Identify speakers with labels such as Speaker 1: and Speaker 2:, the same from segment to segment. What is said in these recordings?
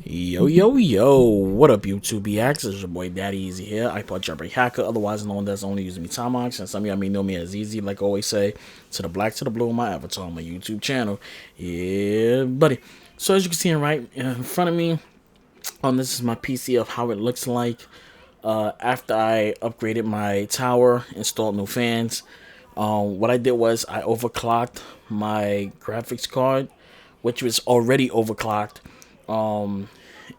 Speaker 1: Yo, what up, YouTube BX? It's your boy Daddy Easy here, ipod jailbreak hacker, otherwise known as only using me Tomox, and some of y'all may know me as Easy, like I always say, to the black to the blue on my avatar on my YouTube channel. Yeah, buddy. So as you can see right in front of me, this is my PC of how it looks like after I upgraded my tower, installed new fans. What I did was I overclocked my graphics card, which was already overclocked.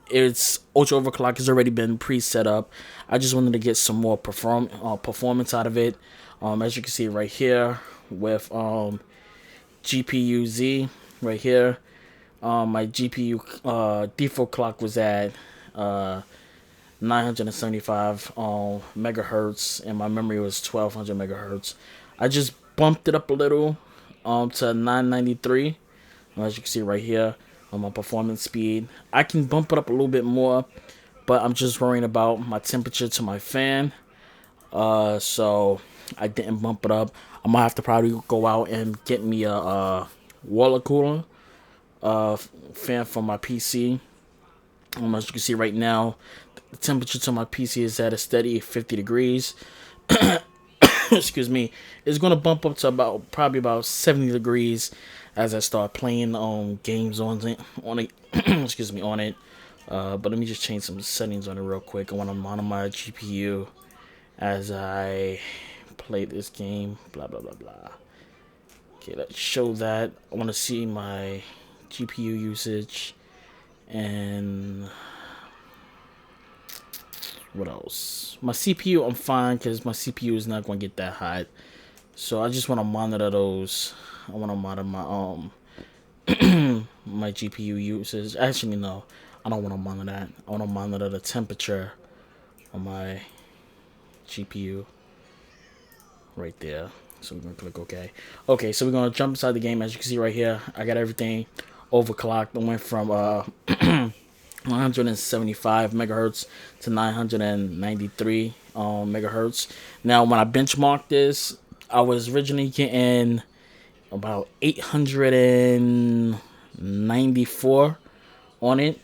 Speaker 1: Its ultra overclock has already been pre-set up. I just wanted to get some more performance out of it. As you can see right here with GPU Z right here. My GPU default clock was at 975 megahertz, and my memory was 1200 megahertz. I just bumped it up a little to 993. As you can see right here on my performance speed, I can bump it up a little bit more, but I'm just worrying about my temperature to my fan. So I didn't bump it up. I'm gonna have to probably go out and get me a water cooler fan for my PC. As you can see right now, the temperature to my PC is at a steady 50 degrees. Excuse me. It's gonna bump up to probably about 70 degrees as I start playing games on it. Excuse me, on it. But let me just change some settings on it real quick. I want to monitor my GPU as I play this game. Blah blah blah blah. Okay, let's show that. I want to see my GPU usage and what else? My CPU, I'm fine because my CPU is not going to get that hot. So I just want to monitor those. I want to monitor my my GPU usage. Actually, no, I don't want to monitor that. I want to monitor the temperature on my GPU right there. So we're gonna click OK. Okay, so we're gonna jump inside the game. As you can see right here, I got everything overclocked. I went from 175 megahertz to 993 megahertz. Now, when I benchmarked this, I was originally getting about 894 on it.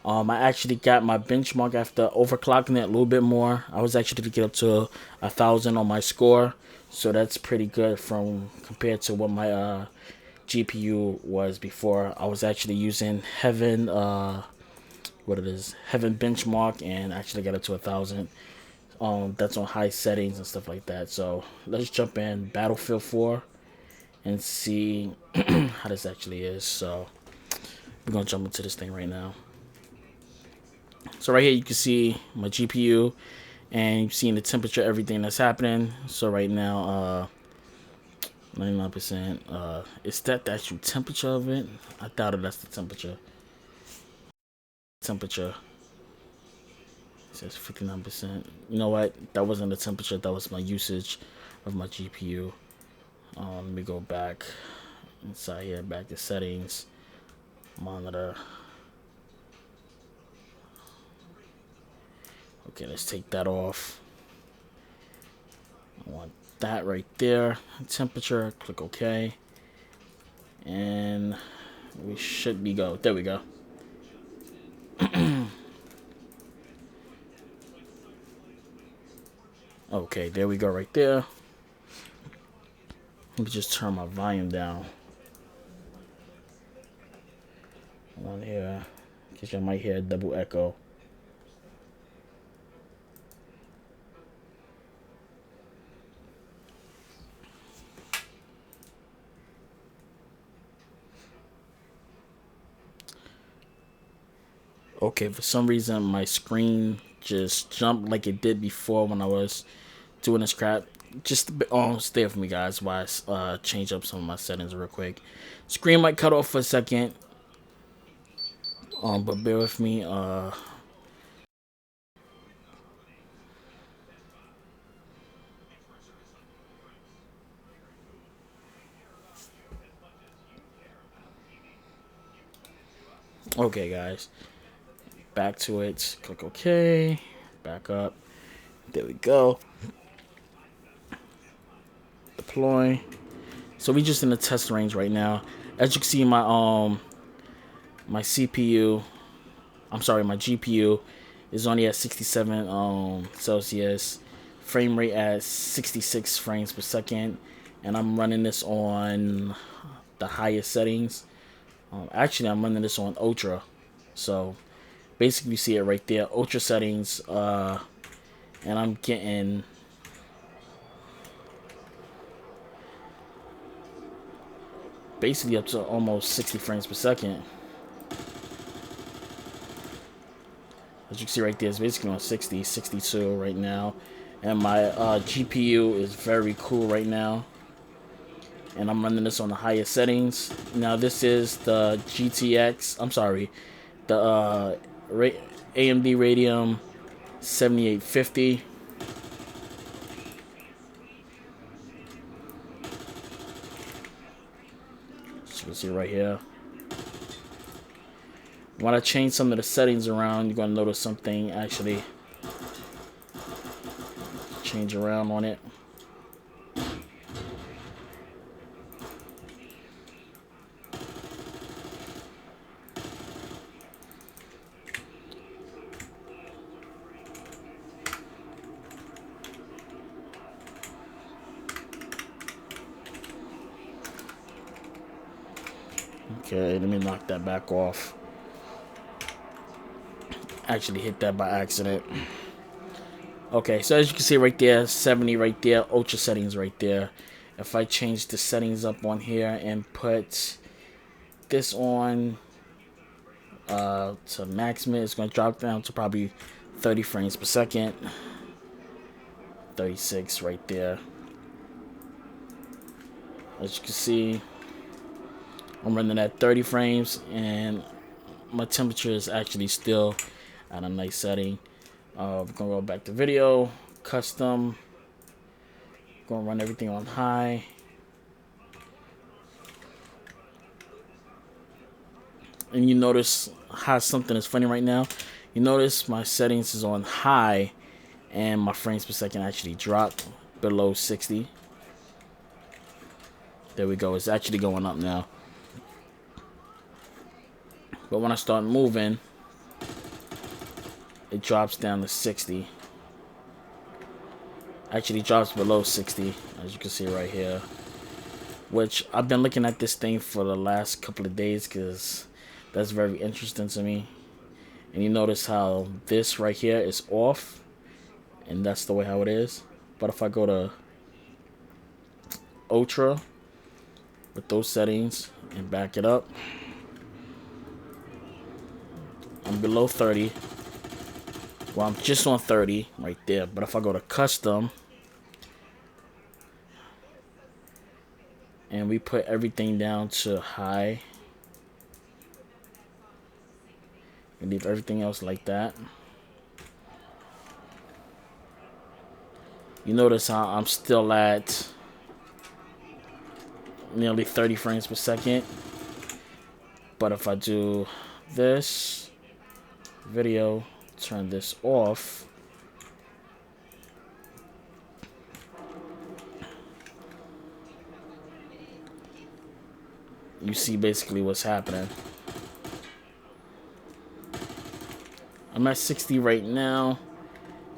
Speaker 1: I actually got my benchmark after overclocking it a little bit more. I was actually to get up to 1,000 on my score, so that's pretty good from compared to what my GPU was before. I was actually using Heaven, Heaven benchmark, and actually got it to 1,000. That's on high settings and stuff like that. So let's jump in Battlefield 4 and see how this actually is. So we're gonna jump into this thing right now. So right here you can see my GPU and you're seeing the temperature, everything that's happening. So right now, 99%. Is that the actual temperature of it? I doubt it. That's the temperature. Temperature. It says 59%. You know what? That wasn't the temperature. That was my usage of my GPU. Let me go back inside here, back to settings, monitor. Okay, let's take that off. I want that right there. Temperature, click OK. And we should be go. There we go. Okay, there we go right there. Let me just turn my volume down. On here, because you might hear a double echo. Okay, for some reason my screen just jumped like it did before when I was doing this crap. Just stay with me, guys, while I change up some of my settings real quick. Screen might cut off for a second, but bear with me. Okay, guys, back to it. Click OK. Back up. There we go. Deploy. So we just in the test range right now. As you can see, my My CPU, I'm sorry, my GPU is only at 67 Celsius, frame rate at 66 frames per second, and I'm running this on the highest settings. Actually, I'm running this on ultra. So basically, you see it right there, ultra settings, and I'm getting basically up to almost 60 frames per second. As you can see right there, it's basically on 60, 62 right now. And my GPU is very cool right now. And I'm running this on the highest settings. Now this is the the AMD Radeon 7850. As you can see right here. When I change some of the settings around, you're going to notice something actually change around on it. Okay, let me knock that back off. Actually hit that by accident. Okay, so as you can see right there, 70 right there, ultra settings right there. If I change the settings up on here and put this on to maximum, it's going to drop down to probably 30 frames per second. 36 right there. As you can see, I'm running at 30 frames and my temperature is actually still at a nice setting. We're gonna go back to video, custom, gonna run everything on high. And you notice how something is funny right now. You notice my settings is on high and my frames per second actually dropped below 60. There we go, it's actually going up now. But when I start moving, it drops down to 60. Actually drops below 60, as you can see right here. Which I've been looking at this thing for the last couple of days because that's very interesting to me. And you notice how this right here is off, and that's the way how it is. But if I go to ultra with those settings and back it up, I'm below 30. Well, I'm just on 30 right there. But if I go to custom and we put everything down to high and leave everything else like that, you notice how I'm still at nearly 30 frames per second. But if I do this video, turn this off, you see basically what's happening. I'm at 60 right now,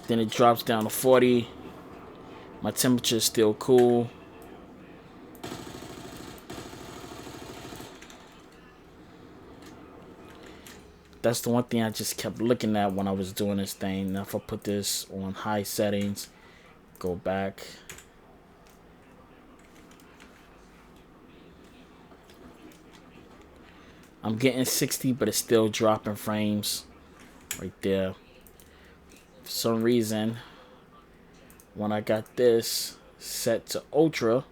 Speaker 1: then it drops down to 40. My temperature is still cool. That's the one thing I just kept looking at when I was doing this thing. Now if I put this on high settings, go back, I'm getting 60, but it's still dropping frames right there. For some reason, when I got this set to ultra,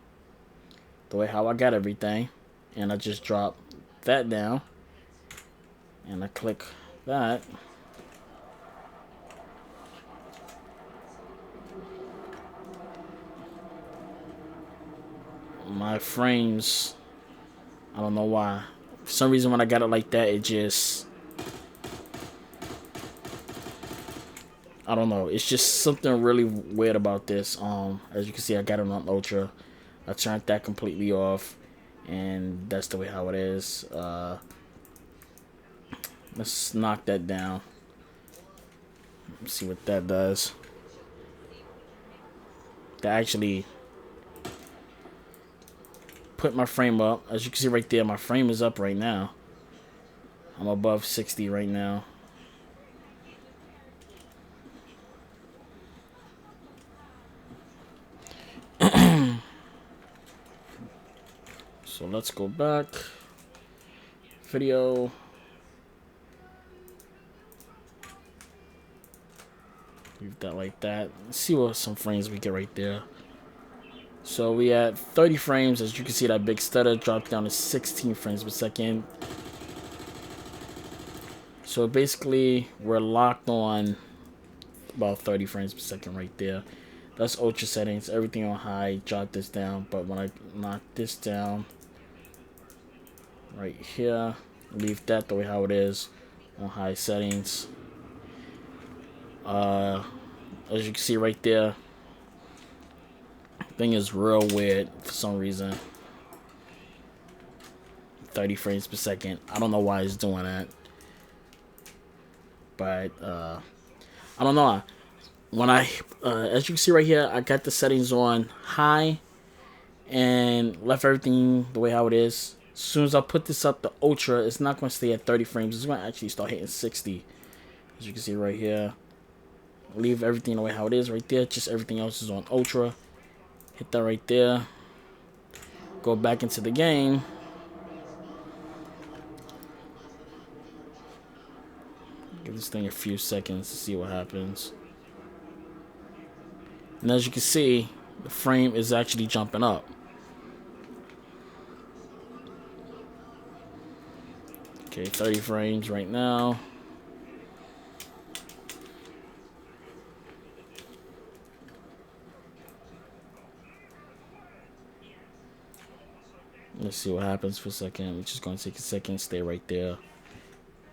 Speaker 1: the way how I got everything, and I just drop that down, and I click that, my frames, I don't know why. For some reason when I got it like that, it just, I don't know. It's just something really weird about this. As you can see, I got it on ultra. I turned that completely off, and that's the way how it is. Let's knock that down. Let's see what that does. That actually put my frame up. As you can see right there, my frame is up right now. I'm above 60 right now. So let's go back. Video. Leave that like that. Let's see what some frames we get right there. So we had 30 frames. As you can see, that big stutter dropped down to 16 frames per second. So basically, we're locked on about 30 frames per second right there. That's ultra settings. Everything on high. Drop this down. But when I knock this down right here, leave that the way how it is on high settings. As you can see right there, thing is real weird for some reason. 30 frames per second. I don't know why it's doing that. But I don't know. When I as you can see right here, I got the settings on high and left everything the way how it is. As soon as I put this up to ultra, it's not going to stay at 30 frames. It's going to actually start hitting 60. As you can see right here. Leave everything the way how it is right there. Just everything else is on ultra. Hit that right there. Go back into the game. Give this thing a few seconds to see what happens. And as you can see, the frame is actually jumping up. Okay, 30 frames right now. Let's see what happens for a second. We're just going to take a second, stay right there.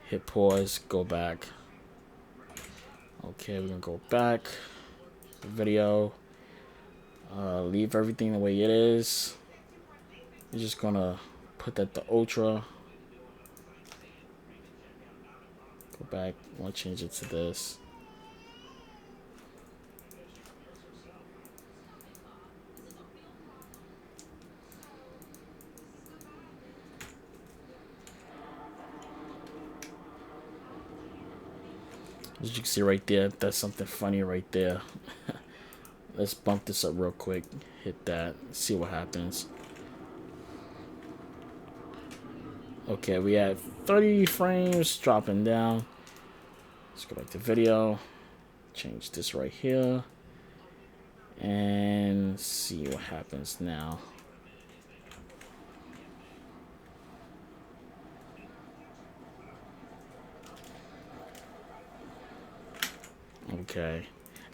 Speaker 1: Hit pause, go back. Okay, we're going to go back. Video. Leave everything the way it is. We're just going to put that to ultra. Go back. I want to change it to this. As you can see right there, that's something funny right there. Let's bump this up real quick. Hit that. See what happens. Okay, we had 30 frames dropping down. Let's go back to video. Change this right here. And see what happens now. Okay.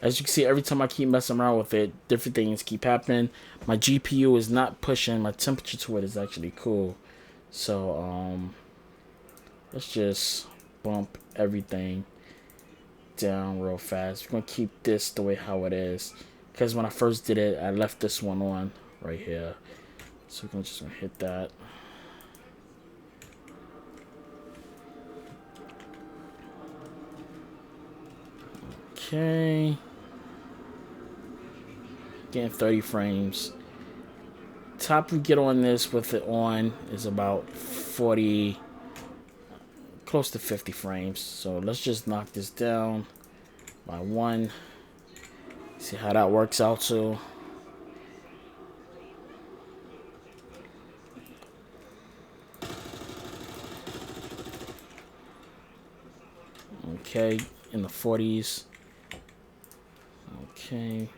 Speaker 1: As you can see, every time I keep messing around with it, different things keep happening. My GPU is not pushing. My temperature to it is actually cool. So, let's just bump everything down real fast. We're going to keep this the way how it is. Because when I first did it, I left this one on right here. So we're just going to hit that. Okay. Getting 30 frames. Top we get on this with it on is about 40, close to 50 frames. So let's just knock this down by 1. See how that works out too. Okay, in the 40s. Okay,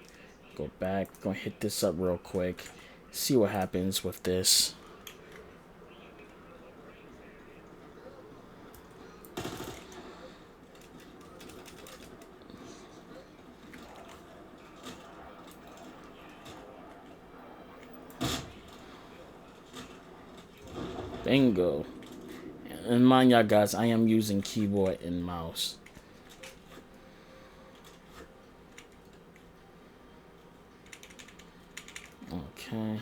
Speaker 1: go back. Gonna hit this up real quick. See what happens with this. Bingo. And mind y'all guys, I am using keyboard and mouse. Okay.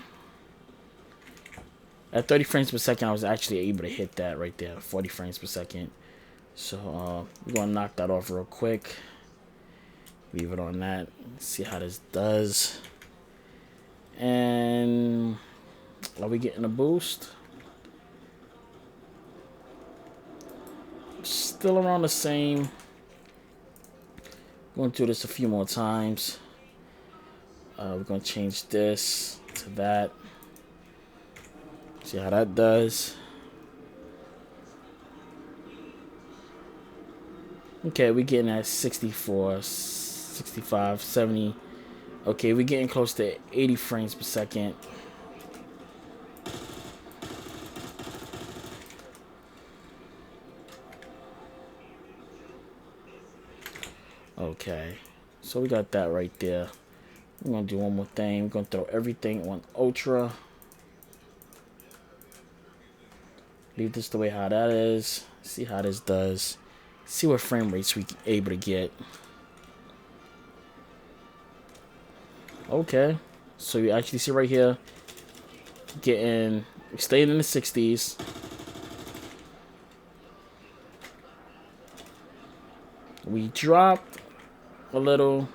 Speaker 1: At 30 frames per second, I was actually able to hit that right there. 40 frames per second. So we're gonna knock that off real quick. Leave it on that. See how this does. And are we getting a boost? Still around the same. Going through this a few more times. We're gonna change this to that. See how that does. Okay, we're getting at 64, 65, 70. Okay, we're getting close to 80 frames per second. Okay, so we got that right there. We're gonna do one more thing. We're gonna throw everything on ultra. Leave this the way how that is. See how this does. See what frame rates we able to get. Okay, so you actually see right here, staying in the 60s. We dropped a little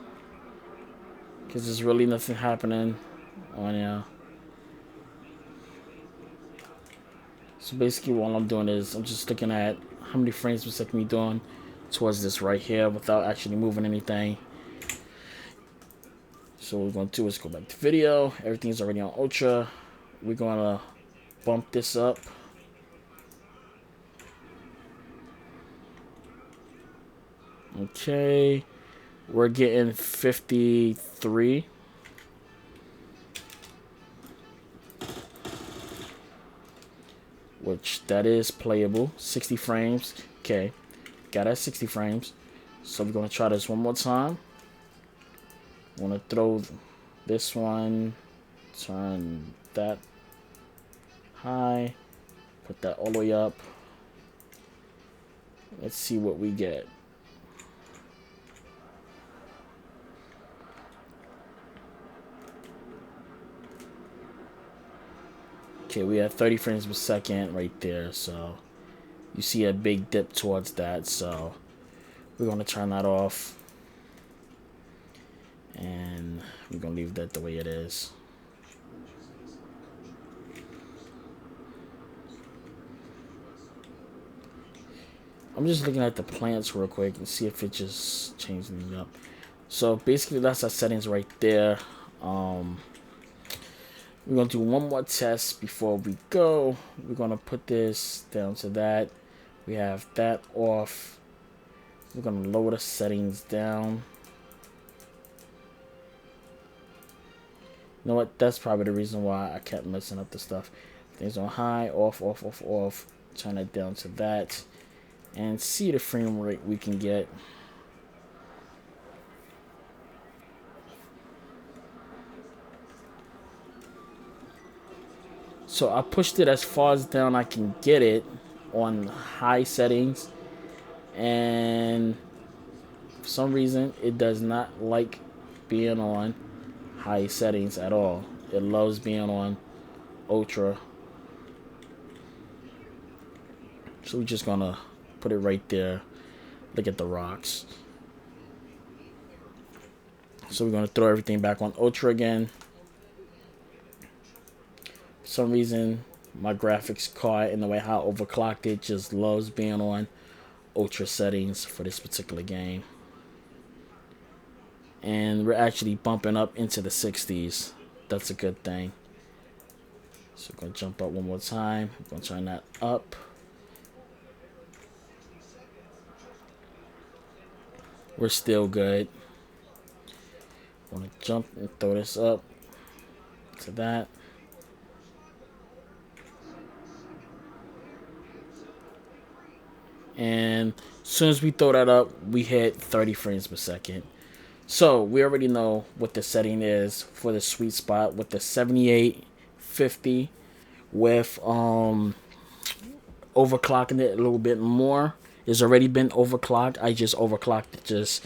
Speaker 1: because there's really nothing happening on here. So basically what I'm doing is I'm just looking at how many frames per second we're doing towards this right here without actually moving anything. So what we're going to do is go back to video. Everything's already on ultra. We're going to bump this up. Okay. We're getting 53. Which that is playable. 60 frames. Okay. Got at 60 frames. So we're going to try this one more time. I'm going to throw this one. Turn that high. Put that all the way up. Let's see what we get. Okay, we have 30 frames per second right there, so you see a big dip towards that, so we're going to turn that off. And we're going to leave that the way it is. I'm just looking at the plants real quick and see if it just changed anything up. So basically that's our settings right there. We're going to do one more test before we go. We're going to put this down to that. We have that off. We're going to lower the settings down. You know what? That's probably the reason why I kept messing up the stuff. Things on high, off, off, off, off. Turn it down to that. And see the frame rate we can get. So I pushed it as far as down I can get it on high settings, and for some reason it does not like being on high settings at all. It loves being on ultra. So we're just gonna put it right there. Look at the rocks. So we're gonna throw everything back on ultra again. For some reason my graphics card and the way how I overclocked it just loves being on ultra settings for this particular game. And we're actually bumping up into the 60s. That's a good thing. So we're gonna jump up one more time. We're gonna turn that up. We're still good. I'm gonna jump and throw this up to that. And as soon as we throw that up, we hit 30 frames per second. So we already know what the setting is for the sweet spot with the 7850 with overclocking it a little bit more. It's already been overclocked. I just overclocked it just,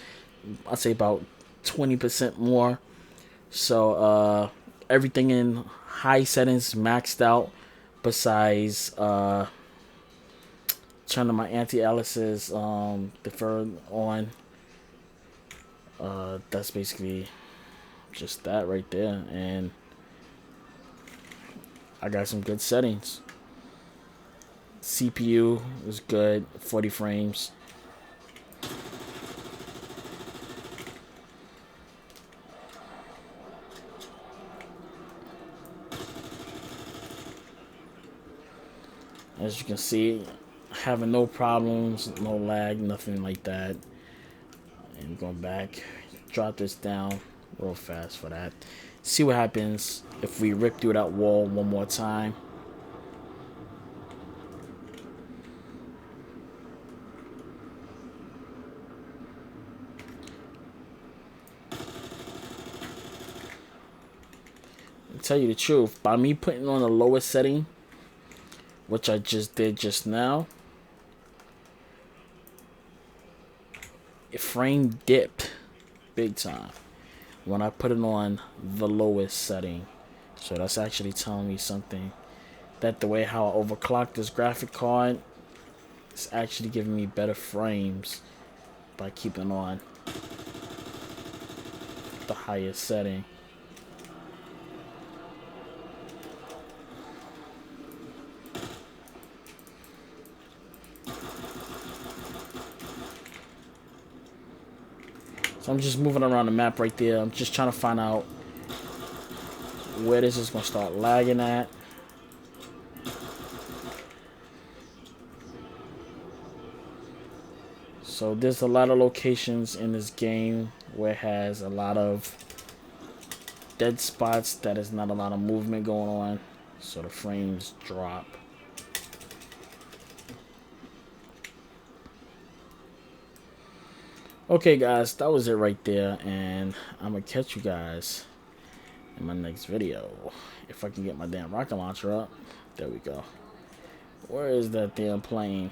Speaker 1: I'd say about 20% more. So everything in high settings maxed out besides turning my anti-aliases deferred on. That's basically just that right there, and I got some good settings. CPU is good, 40 frames. As you can see, having no problems, no lag, nothing like that. And going back, drop this down real fast for that. See what happens if we rip through that wall one more time. To tell you the truth, by me putting on the lowest setting, which I just did just now, it frame dipped big time when I put it on the lowest setting. So that's actually telling me something, that the way how I overclocked this graphic card is actually giving me better frames by keeping on the highest setting. So I'm just moving around the map right there. I'm just trying to find out where this is going to start lagging at. So there's a lot of locations in this game where it has a lot of dead spots that is not a lot of movement going on. So the frames drop. Okay guys, that was it right there, and I'm gonna catch you guys in my next video. If I can get my damn rocket launcher up. There we go. Where is that damn plane?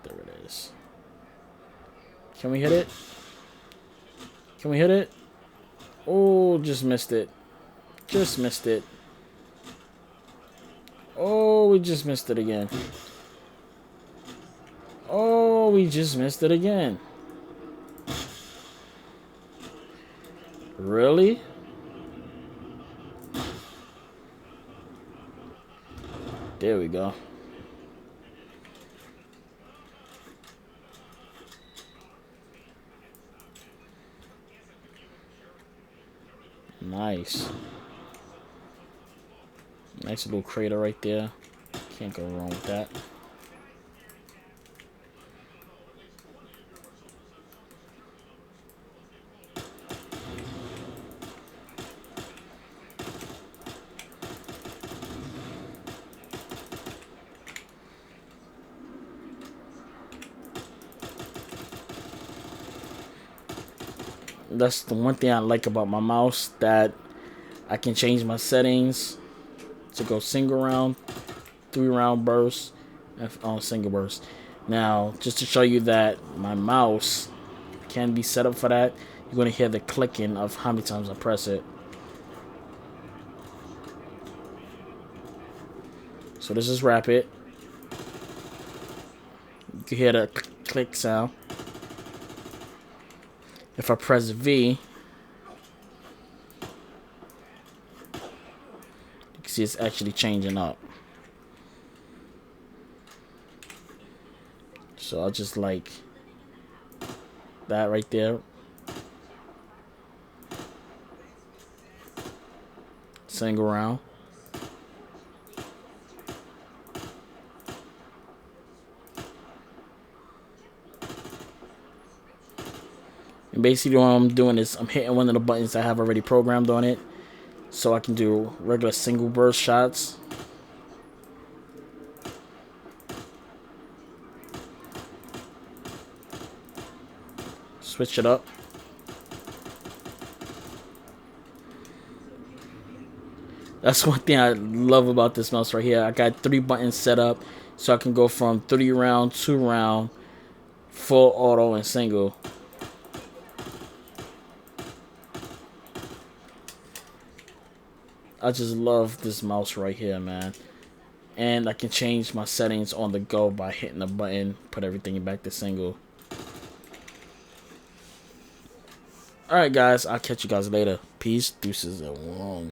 Speaker 1: There it is. Can we hit it? Can we hit it? Oh, just missed it. Just missed it. Oh, we just missed it again. Oh, we just missed it again. Really? There we go. Nice. Nice little crater right there. Can't go wrong with that. That's the one thing I like about my mouse, that I can change my settings to go single round, 3-round burst, and single burst. Now, just to show you that my mouse can be set up for that, you're going to hear the clicking of how many times I press it. So this is rapid. You can hear the click sound. If I press V, you can see it's actually changing up. So I'll just like that right there. Single round. And basically what I'm doing is I'm hitting one of the buttons I have already programmed on it, so I can do regular single burst shots. Switch it up. That's one thing I love about this mouse right here. I got 3 buttons set up so I can go from 3-round, 2-round, full auto, and single. I just love this mouse right here, man. And I can change my settings on the go by hitting the button, put everything back to single. Alright guys, I'll catch you guys later. Peace, deuces, and one.